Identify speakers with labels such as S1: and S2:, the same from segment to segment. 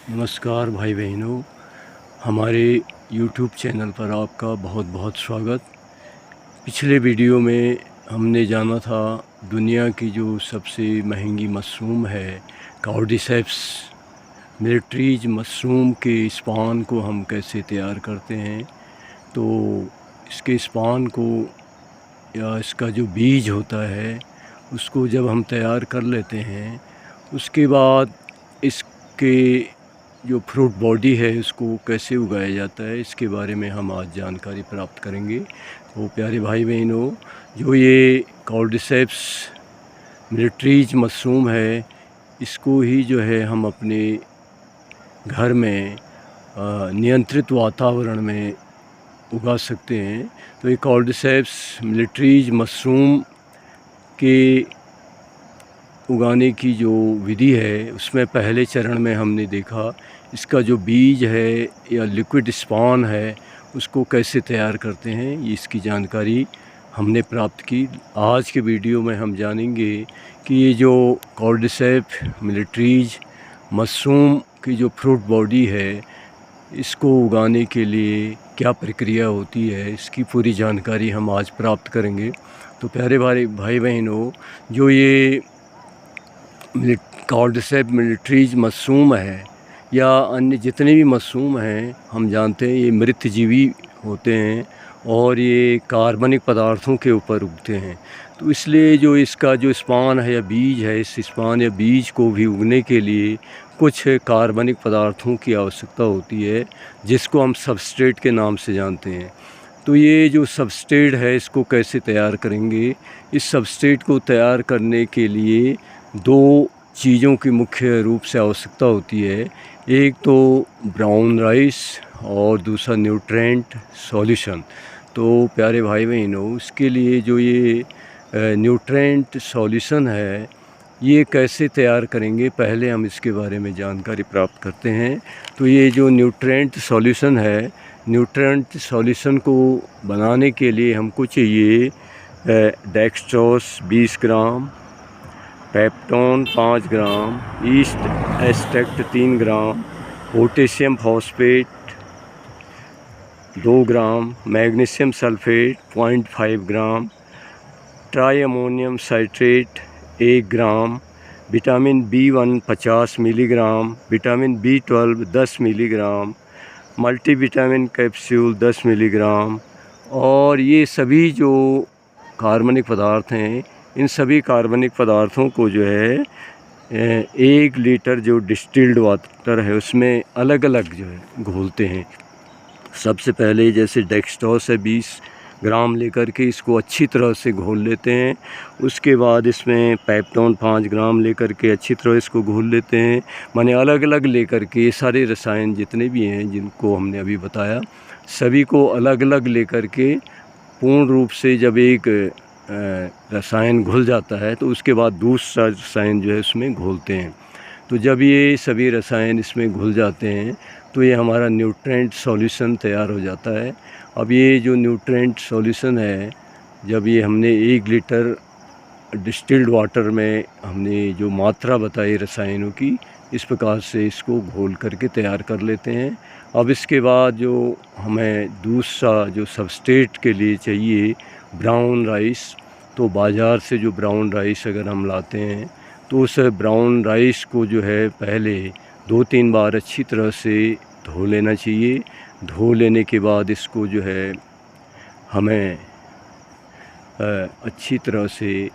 S1: नमस्कार भाई बहनों, हमारे YouTube चैनल पर आपका बहुत बहुत स्वागत। पिछले वीडियो में हमने जाना था दुनिया की जो सबसे महंगी मशरूम है कॉर्डिसेप्स मिलिट्रीज मशरूम के स्पान को हम कैसे तैयार करते हैं। तो इसके स्पान को या इसका जो बीज होता है उसको जब हम तैयार कर लेते हैं, उसके बाद इसके जो फ्रूट बॉडी है उसको कैसे उगाया जाता है, इसके बारे में हम आज जानकारी प्राप्त करेंगे। तो प्यारे भाई बहनों, जो ये कॉर्डिसेप्स मिलिट्रीज मशरूम है, इसको ही जो है हम अपने घर में नियंत्रित वातावरण में उगा सकते हैं। तो ये कॉर्डिसेप्स मिलिट्रीज मशरूम के उगाने की जो विधि है उसमें पहले चरण में हमने देखा इसका जो बीज है या लिक्विड स्पॉन है उसको कैसे तैयार करते हैं, ये इसकी जानकारी हमने प्राप्त की। आज के वीडियो में हम जानेंगे कि ये जो कॉर्डिसेप्स मिलिट्रीज मशरूम की जो फ्रूट बॉडी है इसको उगाने के लिए क्या प्रक्रिया होती है, इसकी पूरी जानकारी हम आज प्राप्त करेंगे। तो प्यारे भाई बहनों, जो ये कॉर्डिसेप्स मिलिट्रीज मशरूम है या अन्य जितने भी मशरूम हैं, हम जानते हैं ये मृतजीवी होते हैं और ये कार्बनिक पदार्थों के ऊपर उगते हैं। तो इसलिए जो इसका जो स्पान है या बीज है, इस स्पान या बीज को भी उगने के लिए कुछ कार्बनिक पदार्थों की आवश्यकता होती है, जिसको हम सबस्ट्रेट के नाम से जानते हैं। तो ये जो सबस्ट्रेट है इसको कैसे तैयार करेंगे? इस सबस्ट्रेट को तैयार करने के लिए दो चीज़ों की मुख्य रूप से आवश्यकता होती है। एक तो ब्राउन राइस और दूसरा न्यूट्रेंट सॉल्यूशन। तो प्यारे भाई बहनों, इसके लिए जो ये न्यूट्रेंट सॉल्यूशन है ये कैसे तैयार करेंगे, पहले हम इसके बारे में जानकारी प्राप्त करते हैं। तो ये जो न्यूट्रेंट सॉल्यूशन है, न्यूट्रेंट सॉल्यूशन को बनाने के लिए हमको चाहिए dextrose 20 gram, peptone 5 gram, yeast extract 3 gram, potassium phosphate 2 gram, magnesium sulphate 0.5 gram, tri ammonium citrate 1 gram, vitamin B1 50 milligram, vitamin B12 10 milligram, multivitamin capsule 10 milligram. और ये सभी जो कार्बनिक पदार्थ हैं, इन सभी कार्बनिक पदार्थों को जो है 1 लीटर जो डिस्टिल्ड वाटर है उसमें अलग अलग जो है घोलते हैं। सबसे पहले जैसे डेक्सट्रोस है 20 ग्राम लेकर के इसको अच्छी तरह से घोल लेते हैं। उसके बाद इसमें पेप्टोन 5 ग्राम लेकर के अच्छी तरह इसको घोल लेते हैं। माने अलग अलग लेकर के ये सारे रसायन जितने भी हैं जिनको हमने अभी बताया, सभी को अलग अलग लेकर के पूर्ण रूप से जब एक रसायन घुल जाता है तो उसके बाद दूसरा रसायन जो है उसमें घोलते हैं। तो जब ये सभी रसायन इसमें घुल जाते हैं तो ये हमारा न्यूट्रेंट सॉल्यूशन तैयार हो जाता है। अब ये जो न्यूट्रेंट सॉल्यूशन है, जब ये हमने 1 लीटर डिस्टिल्ड वाटर में हमने जो मात्रा बताई रसायनों की, इस प्रकार से इसको घोल करके तैयार कर लेते हैं। अब इसके बाद जो हमें दूसरा जो सबस्ट्रेट के लिए चाहिए ब्राउन राइस, तो बाज़ार से जो ब्राउन राइस अगर हम लाते हैं तो उस ब्राउन राइस को जो है पहले 2-3 बार अच्छी तरह से धो लेना चाहिए। धो लेने के बाद इसको जो है हमें अच्छी तरह से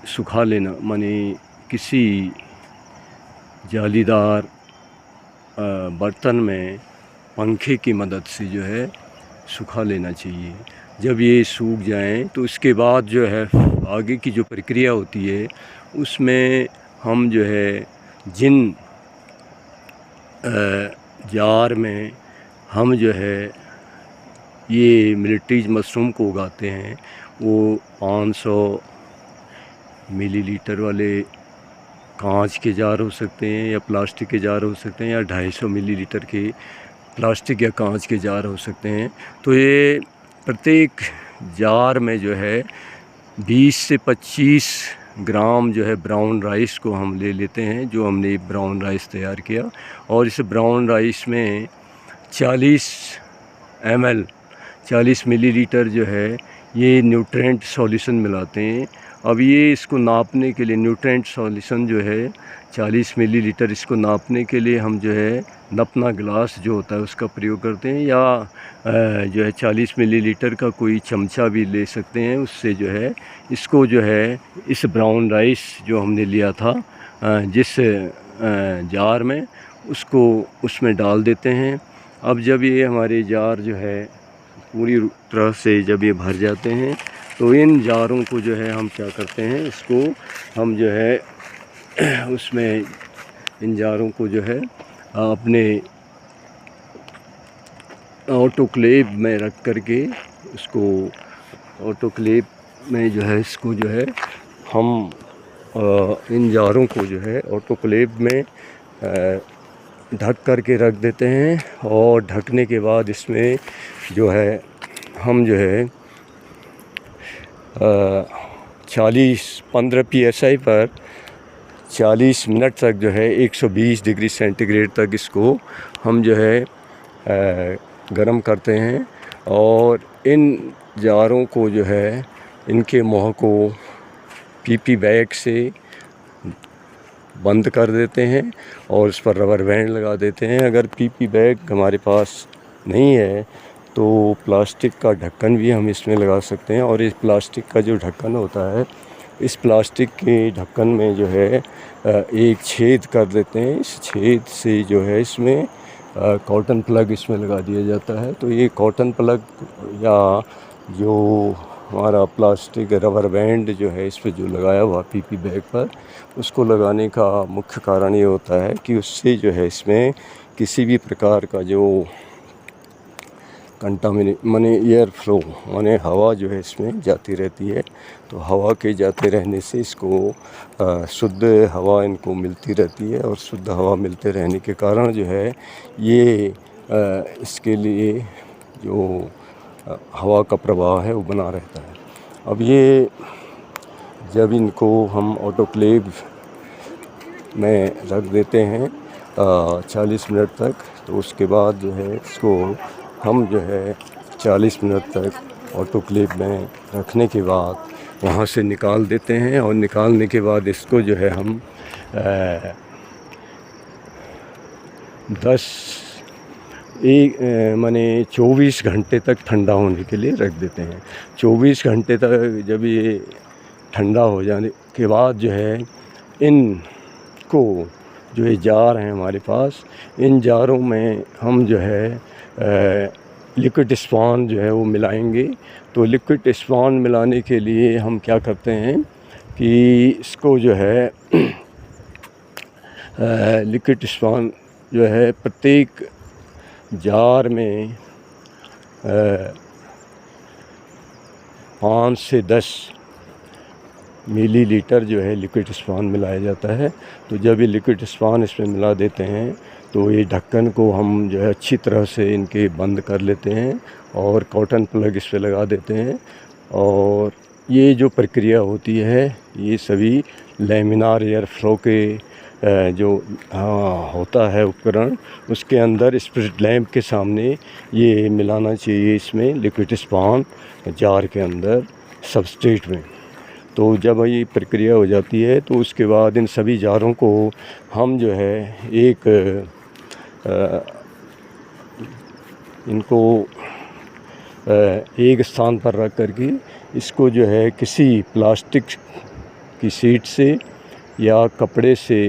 S1: सुखा लेना, माने किसी जालीदार बर्तन में पंखे की मदद से जो है सुखा लेना चाहिए। जब ये सूख जाएं तो इसके बाद जो है आगे की जो प्रक्रिया होती है उसमें हम जो है जिन जार में हम जो है ये मिलिट्रीज मशरूम को उगाते हैं वो 500 मिलीलीटर वाले कांच के जार हो सकते हैं या प्लास्टिक के जार हो सकते हैं, या 250 मिलीलीटर के प्लास्टिक या कांच के जार हो सकते हैं। तो ये प्रत्येक जार में जो है 20 से 25 ग्राम जो है ब्राउन राइस को हम ले लेते हैं, जो हमने ब्राउन राइस तैयार किया, और इस ब्राउन राइस में 40 ml 40 मिलीलीटर जो है ये न्यूट्रेंट सॉल्यूशन मिलाते हैं। अब ये इसको नापने के लिए न्यूट्रेंट सॉल्यूशन जो है 40 मिलीलीटर, इसको नापने के लिए हम जो है नपना ग्लास जो होता है उसका प्रयोग करते हैं, या जो है 40 मिलीलीटर का कोई चमचा भी ले सकते हैं। उससे जो है इसको जो है इस ब्राउन राइस जो हमने लिया था जिस जार में, उसको उसमें डाल देते हैं। अब जब ये हमारे जार जो है पूरी तरह से जब ये भर जाते हैं तो इन जारों को जो है हम क्या करते हैं, इसको हम जो है उसमें इन जारों को जो है अपने ऑटोक्लेव में रख करके, उसको ऑटोक्लेव में जो है इसको जो है हम इन जारों को जो है ऑटोक्लेव में ढक करके रख देते हैं। और ढकने के बाद इसमें जो है हम जो है 15 PSI पर 40 मिनट तक जो है 120 डिग्री सेंटीग्रेड तक इसको हम जो है गरम करते हैं। और इन जारों को जो है इनके मुँह को PP बैग से बंद कर देते हैं और उस पर रबर बैंड लगा देते हैं। अगर PP बैग हमारे पास नहीं है तो प्लास्टिक का ढक्कन भी हम इसमें लगा सकते हैं। और इस प्लास्टिक का जो ढक्कन होता है, इस प्लास्टिक के ढक्कन में जो है एक छेद कर देते हैं। इस छेद से जो है इसमें कॉटन प्लग इसमें लगा दिया जाता है। तो ये कॉटन प्लग या जो हमारा प्लास्टिक रबर बैंड जो है इस पर जो लगाया हुआ PP बैग पर, उसको लगाने का मुख्य कारण ये होता है कि उससे जो है इसमें किसी भी प्रकार का जो माने एयर फ्लो माने हवा जो है इसमें जाती रहती है। तो हवा के जाते रहने से इसको शुद्ध हवा इनको मिलती रहती है, और शुद्ध हवा मिलते रहने के कारण जो है ये इसके लिए जो हवा का प्रवाह है वो बना रहता है। अब ये जब इनको हम ऑटोक्लेव में रख देते हैं 40 मिनट तक, तो उसके बाद जो है इसको हम जो है 40 मिनट तक ऑटोक्लेव में रखने के बाद वहाँ से निकाल देते हैं। और निकालने के बाद इसको जो है हम 24 घंटे तक ठंडा होने के लिए रख देते हैं। 24 घंटे तक जब ये ठंडा हो जाने के बाद जो है इनको जो ये जार हैं हमारे पास, इन जारों में हम जो है लिक्विड स्पॉन जो है वो मिलाएंगे। तो लिक्विड स्पॉन मिलाने के लिए हम क्या करते हैं कि इसको जो है लिक्विड स्पॉन जो है प्रत्येक जार में 5 से 10 मिलीलीटर जो है लिक्विड स्पॉन मिलाया जाता है। तो जब ये लिक्विड स्पॉन इसमें मिला देते हैं तो ये ढक्कन को हम जो है अच्छी तरह से इनके बंद कर लेते हैं और कॉटन प्लग इस पर लगा देते हैं। और ये जो प्रक्रिया होती है ये सभी लैमिनार एयर फ्लो के जो होता है उपकरण, उसके अंदर स्पिरिट लैंप के सामने ये मिलाना चाहिए इसमें लिक्विड स्पॉन जार के अंदर सबस्ट्रेट में। तो जब ये प्रक्रिया हो जाती है तो उसके बाद इन सभी जारों को हम जो है इनको एक स्थान पर रख करके इसको जो है किसी प्लास्टिक की शीट से या कपड़े से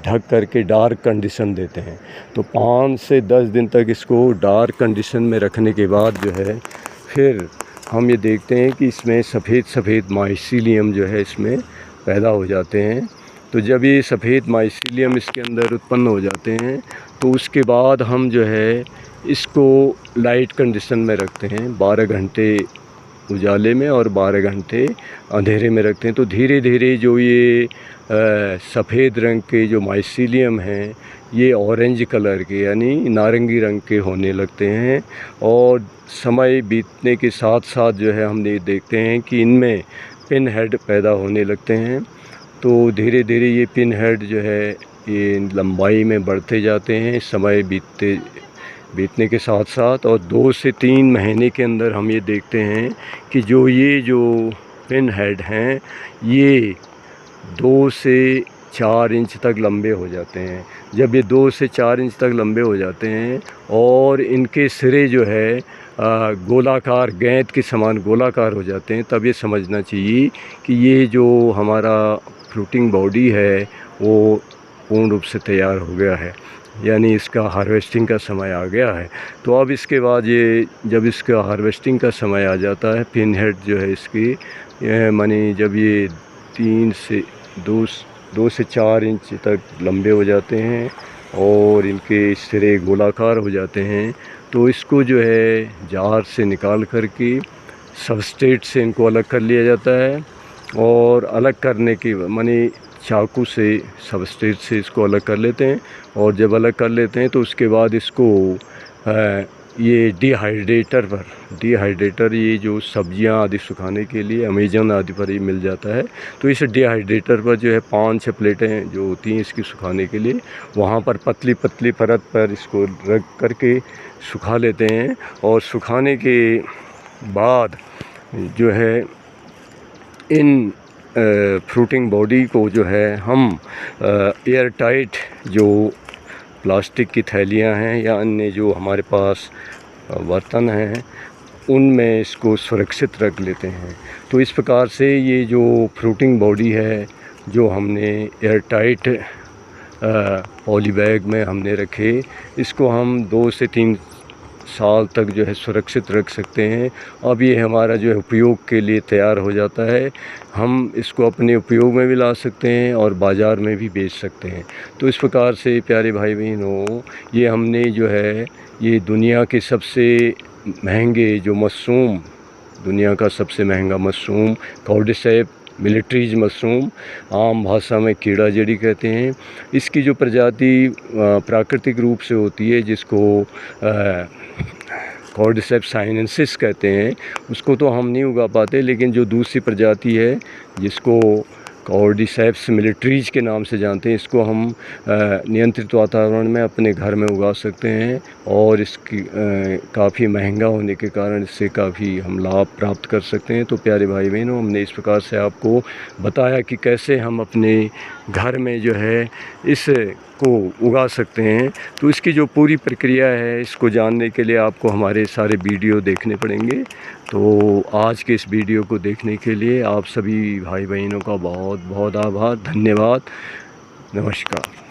S1: ढक करके डार्क कंडीशन देते हैं। तो 5 से 10 दिन तक इसको डार्क कंडीशन में रखने के बाद जो है फिर हम ये देखते हैं कि इसमें सफ़ेद माइसीलियम जो है इसमें पैदा हो जाते हैं। तो जब ये सफ़ेद माइसीलियम इसके अंदर उत्पन्न हो जाते हैं तो उसके बाद हम जो है इसको लाइट कंडीशन में रखते हैं, 12 घंटे उजाले में और 12 घंटे अंधेरे में रखते हैं। तो धीरे धीरे जो ये सफ़ेद रंग के जो माइसीलियम हैं ये ऑरेंज कलर के यानी नारंगी रंग के होने लगते हैं। और समय बीतने के साथ साथ जो है हम ये देखते हैं कि इनमें पिन हेड पैदा होने लगते हैं। तो धीरे धीरे ये पिन हेड जो है ये लंबाई में बढ़ते जाते हैं समय बीतने के साथ साथ, और 2 से 3 महीने के अंदर हम ये देखते हैं कि जो पिन हेड हैं ये 2 से 4 इंच तक लंबे हो जाते हैं। जब ये 2 से 4 इंच तक लंबे हो जाते हैं और इनके सिरे जो है गोलाकार, गेंद के समान गोलाकार हो जाते हैं, तब ये समझना चाहिए कि ये जो हमारा फ्रूटिंग बॉडी है वो पूर्ण रूप से तैयार हो गया है, यानी इसका हार्वेस्टिंग का समय आ गया है। तो अब इसके बाद ये जब इसका हार्वेस्टिंग का समय आ जाता है, पिन हेड जो है इसकी मानी जब ये 2 से 4 इंच तक लंबे हो जाते हैं और इनके सिरे गोलाकार हो जाते हैं, तो इसको जो है जार से निकाल करके सबस्ट्रेट से इनको अलग कर लिया जाता है। और अलग करने की माने चाकू से सबस्ट्रेट से इसको अलग कर लेते हैं, और जब अलग कर लेते हैं तो उसके बाद इसको ये डिहाइड्रेटर ये जो सब्जियां आदि सुखाने के लिए अमेज़न आदि पर ही मिल जाता है, तो इस डिहाइड्रेटर पर जो है 5-6 प्लेटें जो होती हैं इसकी सुखाने के लिए, वहाँ पर पतली पतली परत पर इसको रख करके सुखा लेते हैं। और सुखाने के बाद जो है इन फ्रूटिंग बॉडी को जो है हम एयर टाइट जो प्लास्टिक की थैलियां हैं या अन्य जो हमारे पास बर्तन हैं उनमें इसको सुरक्षित रख लेते हैं। तो इस प्रकार से ये जो फ्रूटिंग बॉडी है जो हमने एयर टाइट पॉली बैग में हमने रखे, इसको हम 2 से 3 साल तक जो है सुरक्षित रख सकते हैं। अब ये हमारा जो है उपयोग के लिए तैयार हो जाता है, हम इसको अपने उपयोग में भी ला सकते हैं और बाज़ार में भी बेच सकते हैं। तो इस प्रकार से प्यारे भाई बहनों, ये हमने जो है ये दुनिया के सबसे महंगे जो मशरूम, दुनिया का सबसे महंगा मशरूम कॉर्डिसेप मिलिट्रीज मशरूम, आम भाषा में कीड़ा जड़ी कहते हैं, इसकी जो प्रजाति प्राकृतिक रूप से होती है जिसको कॉर्डिसेप्स साइनेंसिस कहते हैं, उसको तो हम नहीं उगा पाते, लेकिन जो दूसरी प्रजाति है जिसको कॉर्डिसेप्स मिलिट्रीज के नाम से जानते हैं, इसको हम नियंत्रित वातावरण में अपने घर में उगा सकते हैं। और इसकी काफ़ी महंगा होने के कारण इससे काफ़ी हम लाभ प्राप्त कर सकते हैं। तो प्यारे भाई बहनों, हमने इस प्रकार से आपको बताया कि कैसे हम अपने घर में जो है इसको उगा सकते हैं। तो इसकी जो पूरी प्रक्रिया है, इसको जानने के लिए आपको हमारे सारे वीडियो देखने पड़ेंगे। तो आज के इस वीडियो को देखने के लिए आप सभी भाई बहनों का बहुत बहुत आभार, धन्यवाद, नमस्कार।